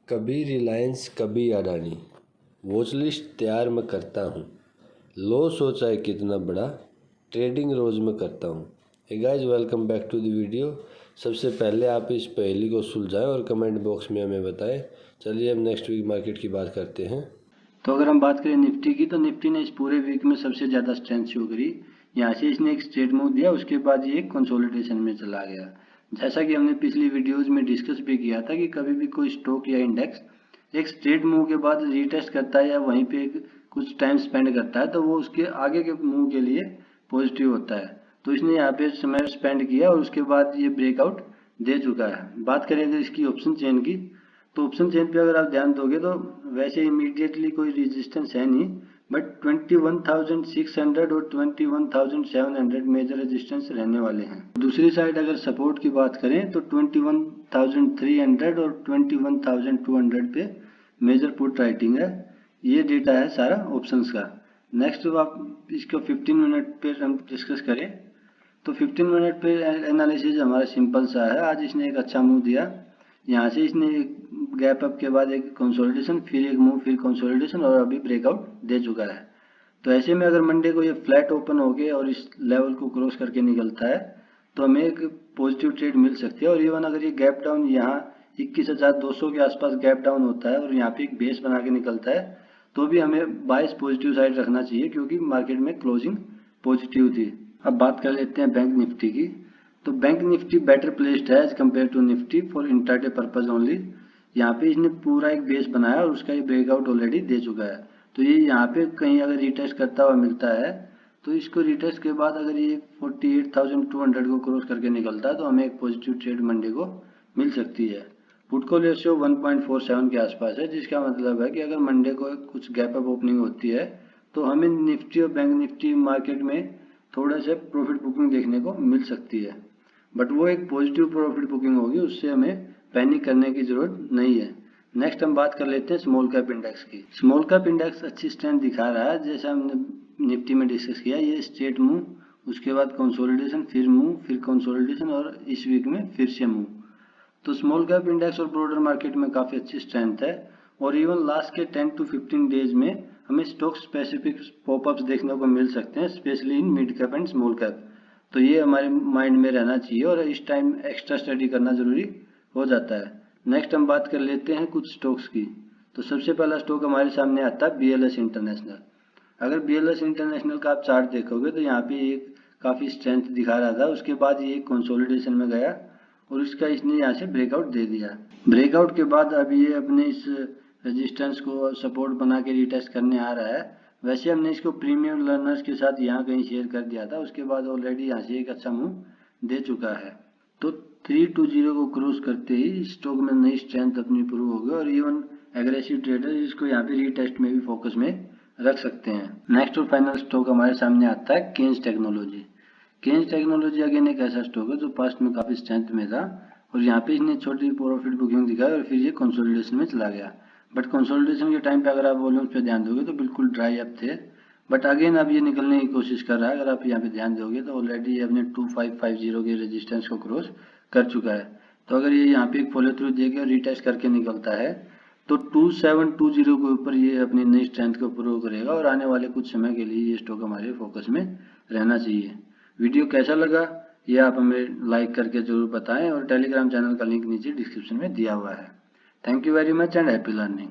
कभी रिलायंस कभी Adani, watch list तैयार मैं करता हूँ। लो सोचा है कितना बड़ा, ट्रेडिंग रोज़ में करता हूँ। Hey guys, welcome back to the video. सबसे पहले आप इस पहेली को सुलझाएं और कमेंट बॉक्स में हमें बताएं। चलिए हम नेक्स्ट वीक मार्केट की बात करते हैं। तो अगर हम बात करें निफ्टी की, तो निफ्टी ने इस पूरे वीक में सबसे ज़्यादा स्ट्रेंथ शो करी। यहाँ से इसने एक स्ट्रेट मूव दिया, उसके बाद ये कंसोलिडेशन में चला गया। जैसा कि हमने पिछली वीडियोस में डिस्कस भी किया था कि कभी भी कोई स्टॉक या इंडेक्स एक स्ट्रेट मूव के बाद रीटेस्ट करता है या वहीं पे कुछ टाइम स्पेंड करता है, तो वो उसके आगे के मूव के लिए पॉजिटिव होता है। तो इसने यहाँ पे समय स्पेंड किया और उसके बाद ये ब्रेकआउट दे चुका है। बात करें अगर इसकी ऑप्शन चेन की, तो ऑप्शन चेन पे अगर आप ध्यान दोगे तो वैसे इमीडिएटली कोई रेजिस्टेंस है नहीं, बट 21,600 और 21,700 मेजर रेजिस्टेंस रहने वाले हैं। दूसरी साइड अगर सपोर्ट की बात करें तो 21,300 और 21,200 पे मेजर पुट राइटिंग है। ये डेटा है सारा ऑप्शंस का। नेक्स्ट आप इसको 15 मिनट पे हम डिस्कस करें तो 15 मिनट पे एनालिसिस हमारा सिंपल सा है। आज इसने एक अच्छा मूव दिया, यहाँ से इसने एक गैप अप के बाद एक कंसोलिडेशन, फिर एक मूव, फिर कंसोलिडेशन और अभी ब्रेकआउट दे चुका है। तो ऐसे में अगर मंडे को ये फ्लैट ओपन हो गए और इस लेवल को क्रॉस करके निकलता है तो हमें एक पॉजिटिव ट्रेड मिल सकती है। और इवन अगर ये गैप डाउन यहाँ 21,200 के आसपास गैप डाउन होता है और यहाँ पे एक बेस बना के निकलता है तो भी हमें बाइस पॉजिटिव साइड रखना चाहिए, क्योंकि मार्केट में क्लोजिंग पॉजिटिव थी। अब बात कर लेते हैं बैंक निफ्टी की। तो बैंक निफ्टी बेटर प्लेस्ड है as compare to Nifty for intraday purpose only. यहाँ पे इसने पूरा एक बेस बनाया और उसका ये ब्रेकआउट ऑलरेडी दे चुका है। तो ये यहाँ पे कहीं अगर रिटेस्ट करता हुआ मिलता है तो इसको रिटेस्ट के बाद अगर ये 48,200 को क्रॉस करके निकलता है तो हमें एक पॉजिटिव ट्रेड मंडे को मिल सकती है। पुट कॉल रेशियो 1.47 के आसपास है, जिसका मतलब है कि अगर मंडे को कुछ गैप अप ओपनिंग होती है तो हमें निफ्टी और बैंक निफ्टी मार्केट में थोड़ा सा प्रॉफिट बुकिंग देखने को मिल सकती है, बट वो एक पॉजिटिव प्रॉफिट बुकिंग होगी, उससे हमें पैनिक करने की ज़रूरत नहीं है। नेक्स्ट हम बात कर लेते हैं स्मॉल कैप इंडेक्स की। स्मॉल कैप इंडेक्स अच्छी स्ट्रेंथ दिखा रहा है, जैसा हमने निफ्टी में डिस्कस किया। ये स्ट्रेट मूव, उसके बाद कंसोलिडेशन, फिर मूव, फिर कंसोलिडेशन और इस वीक में फिर से मूव। तो स्मॉल कैप इंडेक्स और ब्रॉडर मार्केट में काफ़ी अच्छी स्ट्रेंथ है। और इवन लास्ट के 10 to 15 डेज में हमें स्टॉक स्पेसिफिक पॉपअप्स देखने को मिल सकते हैं, specially in mid cap and small cap. तो ये हमारे माइंड में रहना चाहिए और इस टाइम एक्स्ट्रा स्टडी करना जरूरी हो जाता है। नेक्स्ट हम बात कर लेते हैं कुछ स्टॉक्स की। तो सबसे पहला स्टॉक हमारे सामने आता है BLS इंटरनेशनल। अगर BLS इंटरनेशनल का आप चार्ट देखोगे तो यहाँ पे एक काफ़ी स्ट्रेंथ दिखा रहा था, उसके बाद ये कंसोलिडेशन में गया और इसका इसने यहाँ से ब्रेकआउट दे दिया। ब्रेकआउट के बाद अब ये अपने इस रेजिस्टेंस को सपोर्ट बना के रिटेस्ट करने आ रहा है। वैसे हमने इसको प्रीमियम लर्नर्स के साथ यहाँ कहीं शेयर कर दिया था, उसके बाद ऑलरेडी यहाँ से एक अच्छा मूव दे चुका है। तो 320 को क्रॉस करते ही स्टॉक में नई स्ट्रेंथ अपनी प्रूव होगी और इवन एग्रेसिव ट्रेडर इसको यहाँ पे रीटेस्ट में भी फोकस में रख सकते हैं। नेक्स्ट और फाइनल स्टॉक हमारे सामने आता है Kaynes Technology. Kaynes Technology again एक ऐसा स्टॉक है जो पास्ट में काफ़ी स्ट्रेंथ में था और यहाँ पे इसने छोटी प्रॉफिट बुकिंग दिखाई और फिर ये कंसोलिडेशन में चला गया। बट कंसोलिडेशन के टाइम पे अगर आप वॉल्यूम्स पे ध्यान दोगे तो बिल्कुल ड्राई अप थे, बट अगेन अब ये निकलने की कोशिश कर रहा है। अगर आप यहाँ पे ध्यान दोगे तो ऑलरेडी अपने 2550 के रेजिस्टेंस को क्रॉस कर चुका है। तो अगर ये यहाँ पे एक फॉलो थ्रू देके और रिटेस्ट करके निकलता है तो 2720 के ऊपर ये अपनी नई स्ट्रेंथ को प्रूव करेगा और आने वाले कुछ समय के लिए ये स्टॉक हमारे फोकस में रहना चाहिए। वीडियो कैसा लगा ये आप हमें लाइक करके जरूर बताएं और टेलीग्राम चैनल का लिंक नीचे डिस्क्रिप्शन में दिया हुआ है। Thank you very much and happy learning.